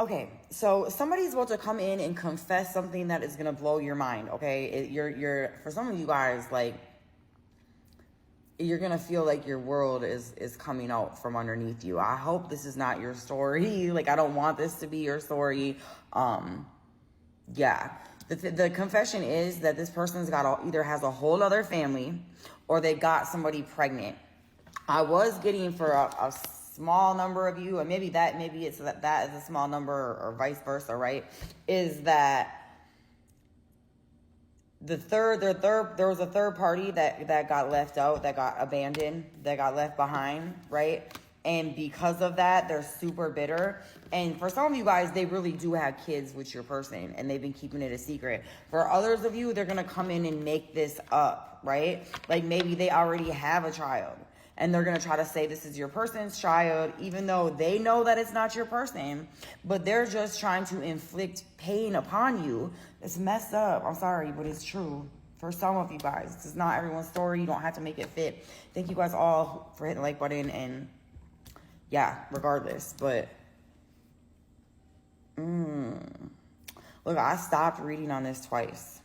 Okay, so somebody's about to come in and confess something that is gonna blow your mind. Okay, you're for some of you guys, like, you're gonna feel like your world is coming out from underneath you. I hope this is not your story. Like, I don't want this to be your story. Yeah, the confession is that this person's either has a whole other family, or they got somebody pregnant. I was getting for a small number of you, and maybe it's that is a small number, or vice versa, right? Is that there was a third party that got left out, that got abandoned, that got left behind, right? And because of that, they're super bitter. And for some of you guys, they really do have kids with your person, and they've been keeping it a secret. For others of you, they're gonna come in and make this up, right? Like, maybe they already have a child, and they're going to try to say this is your person's child, even though they know that it's not your person, but they're just trying to inflict pain upon you. It's messed up. I'm sorry, but it's true for some of you guys. This is not everyone's story. You don't have to make it fit. Thank you guys all for hitting the like button, and yeah, regardless. But look, I stopped reading on this twice,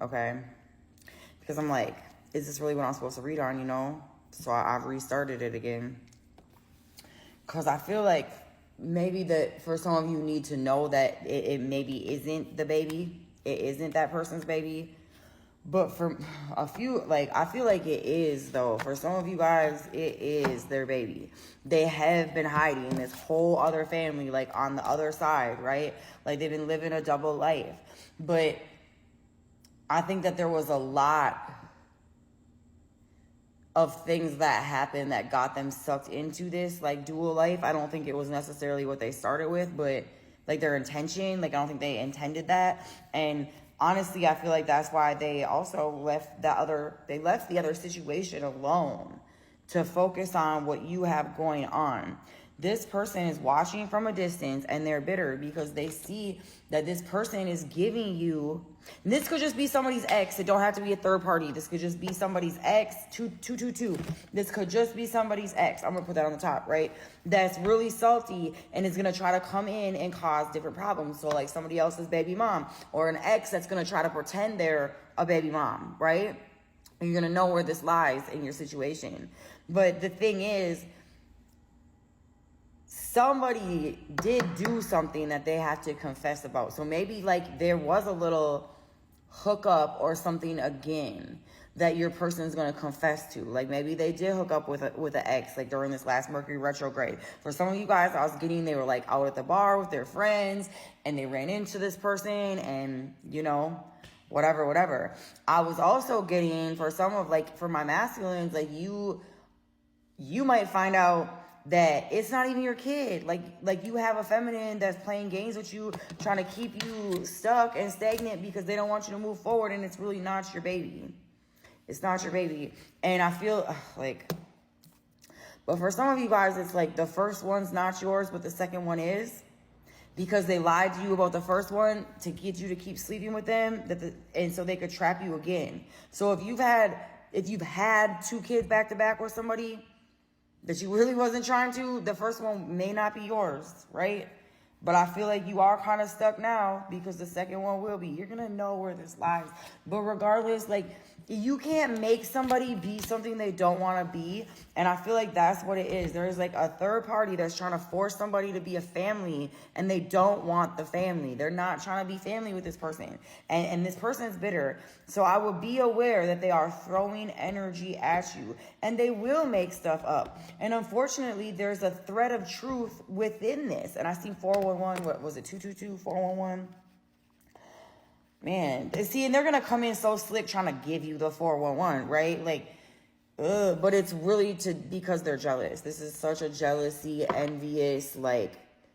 okay? Because I'm like, is this really what I'm supposed to read on, you know? So I've restarted it again, because I feel like maybe that for some of you need to know that it maybe isn't the baby. It isn't that person's baby. But for a few, like, I feel like it is, though. For some of you guys, it is their baby. They have been hiding this whole other family, like, on the other side, right? Like, they've been living a double life. But I think that there was a lot of things that happened that got them sucked into this, like, dual life. I don't think it was necessarily what they started with, but like their intention, like, I don't think they intended that. And honestly, I feel like that's why they also left the other situation alone, to focus on what you have going on. This person is watching from a distance, and they're bitter because they see that this person is giving you, and this could just be somebody's ex. It don't have to be a third party. This could just be somebody's ex. 222. This could just be somebody's ex. I'm gonna put that on the top, right? That's really salty and is gonna try to come in and cause different problems. So, like, somebody else's baby mom, or an ex that's gonna try to pretend they're a baby mom, right? And you're gonna know where this lies in your situation. But the thing is, somebody did do something that they have to confess about. So maybe, like, there was a little hookup or something again that your person's going to confess to. Like, maybe they did hook up with an ex, like, during this last Mercury retrograde. For some of you guys, I was getting, they were, like, out at the bar with their friends, and they ran into this person, and, you know, whatever. I was also getting, for some of, like, for my masculines, like, you might find out that it's not even your kid. Like you have a feminine that's playing games with you, trying to keep you stuck and stagnant because they don't want you to move forward, and it's really not your baby. It's not your baby. And I feel like, but for some of you guys, it's like the first one's not yours, but the second one is, because they lied to you about the first one to get you to keep sleeping with them, and so they could trap you again. So if you've had 2 kids back to back with somebody that you really wasn't trying to, the first one may not be yours, right? But I feel like you are kind of stuck now, because the second one will be. You're going to know where this lies. But regardless, like, you can't make somebody be something they don't want to be. And I feel like that's what it is. There is, like, a third party that's trying to force somebody to be a family, and they don't want the family. They're not trying to be family with this person. And this person is bitter. So I would be aware that they are throwing energy at you, and they will make stuff up. And unfortunately, there's a thread of truth within this. And I see 411, what was it, 222, 411? Man, see, and they're going to come in so slick trying to give you the 411, right? Like, but it's really because they're jealous. This is such a jealousy, envious, like,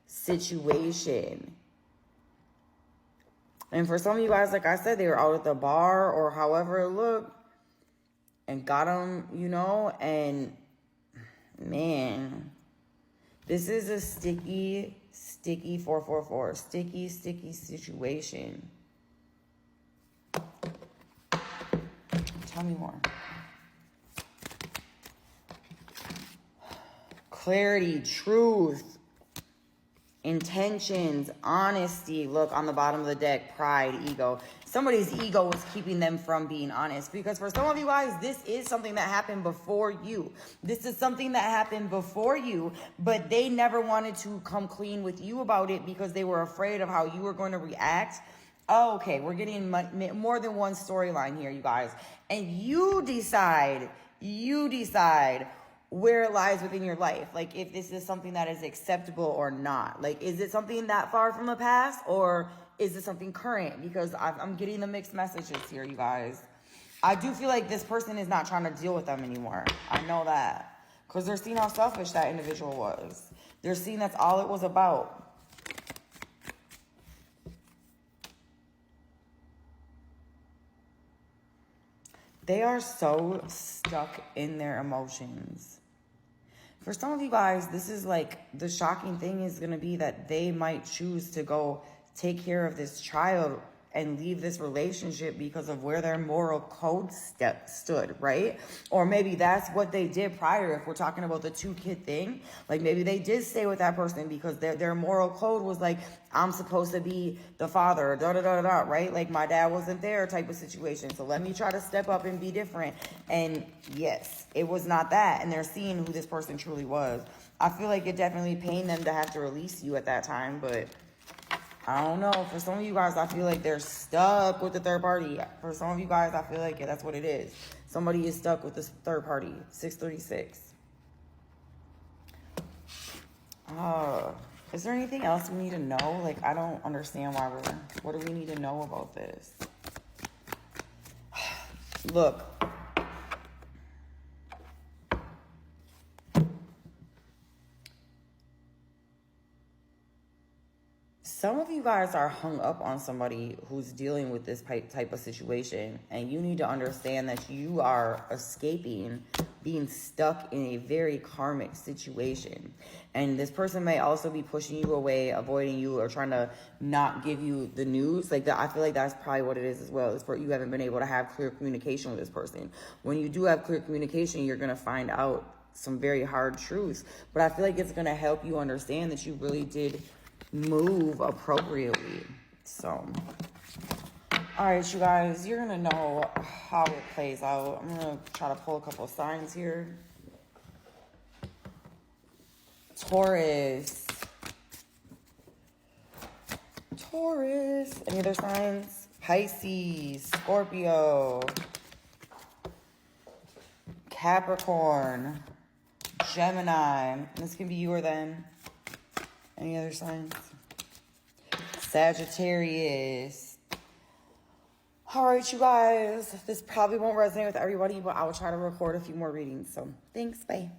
situation. And for some of you guys, like I said, they were out at the bar or however it looked, and got them, you know, and man, this is a sticky 444, sticky situation. Tell me more. Clarity, truth. intentions, honesty. Look, on the bottom of the deck, pride, ego. Somebody's ego is keeping them from being honest, because for some of you guys, this is something that happened before you. This is something that happened before you, but they never wanted to come clean with you about it because they were afraid of how you were going to react. Oh, okay, we're getting more than one storyline here, you guys. And you decide where it lies within your life. Like, if this is something that is acceptable or not. Like, is it something that far from the past, or is it something current? Because I'm getting the mixed messages here, you guys. I do feel like this person is not trying to deal with them anymore. I know that. Because they're seeing how selfish that individual was. They're seeing that's all it was about. They are so stuck in their emotions. For some of you guys, this is like, the shocking thing is going to be that they might choose to go take care of this child and leave this relationship because of where their moral code stood, right? Or maybe that's what they did prior. If we're talking about the 2-kid thing, like maybe they did stay with that person because their moral code was like, I'm supposed to be the father, right? Like, my dad wasn't there type of situation. So let me try to step up and be different. And yes, it was not that. And they're seeing who this person truly was. I feel like it definitely pained them to have to release you at that time, but I don't know. For some of you guys, I feel like they're stuck with the third party. For some of you guys, I feel like that's what it is. Somebody is stuck with this third party. 636. Is there anything else we need to know? Like, I don't understand why what do we need to know about this? Look. Some of you guys are hung up on somebody who's dealing with this type of situation, and you need to understand that you are escaping being stuck in a very karmic situation. And this person may also be pushing you away, avoiding you, or trying to not give you the news. Like that, I feel like that's probably what it is as well. Is for you haven't been able to have clear communication with this person. When you do have clear communication, you're going to find out some very hard truths. But I feel like it's going to help you understand that you really did move appropriately. So, all right, you guys, you're gonna know how it plays out. I'm gonna try to pull a couple of signs here. Taurus. Any other signs? Pisces, Scorpio, Capricorn, Gemini. This can be you or them. Any other signs? Sagittarius. All right, you guys. This probably won't resonate with everybody, but I will try to record a few more readings. So, thanks. Bye.